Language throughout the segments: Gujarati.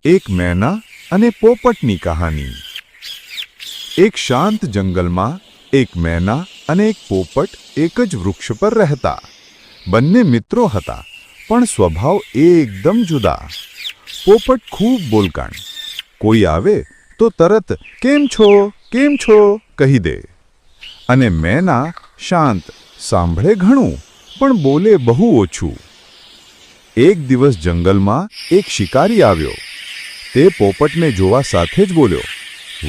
એક મેના અને પોપટની કહાની। એક શાંત જંગલમાં એક મેના અને એક પોપટ એક જ વૃક્ષ પર રહેતા। બંને મિત્રો હતા, પણ સ્વભાવ એકદમ જુદા। પોપટ ખૂબ બોલકાણ, કોઈ આવે તો તરત કેમ છો કહી દે, અને મેના શાંત, સાંભળે ઘણું પણ બોલે બહુ ઓછું। એક દિવસ જંગલમાં એક શિકારી આવ્યો। તે પોપટને જોવા સાથે જ બોલ્યો,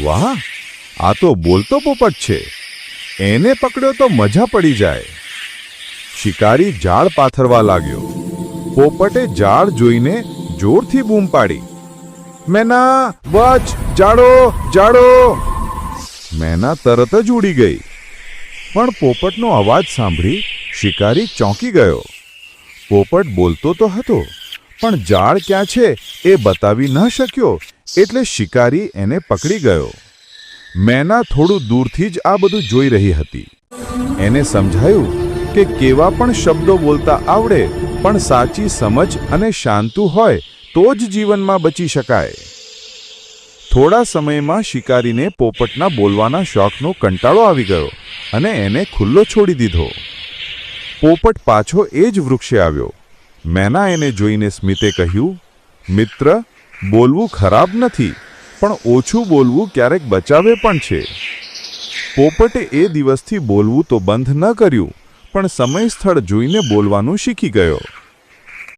વાહ, આ તો બોલતો પોપટ છે, એને પકડ્યો તો મજા પડી જાય। શિકારી ઝાડ પાથરવા લાગ્યો। પોપટે ઝાડ જોઈને જોરથી બૂમ પાડી, મેના બચ, જાડો। મેના તરત જ ઉડી ગઈ, પણ પોપટનો અવાજ સાંભળી શિકારી ચોંકી ગયો। પોપટ બોલતો તો હતો, પણ ઝાડ ક્યાં છે એ બતાવી ન શક્યો, એટલે શિકારી એને પકડી ગયો। મેના થોડું દૂરથી જ આ બધું જોઈ રહી હતી। એને સમજાયું કે કેવા પણ શબ્દો બોલતા આવડે, પણ સાચી સમજ અને શાંતુ હોય તો જ જીવનમાં બચી શકાય। થોડા સમયમાં શિકારીને પોપટના બોલવાના શોખનો કંટાળો આવી ગયો અને એને ખુલ્લો છોડી દીધો। પોપટ પાછો એ જ વૃક્ષે આવ્યો। મેના એને જોઈને સ્મિતે કહ્યું, મિત્ર, બોલવું ખરાબ નથી, પણ ઓછું બોલવું ક્યારેક બચાવે પણ છે। પોપટે એ દિવસથી બોલવું તો બંધ ન કર્યું, પણ સમય સ્થળ જોઈને બોલવાનું શીખી ગયો।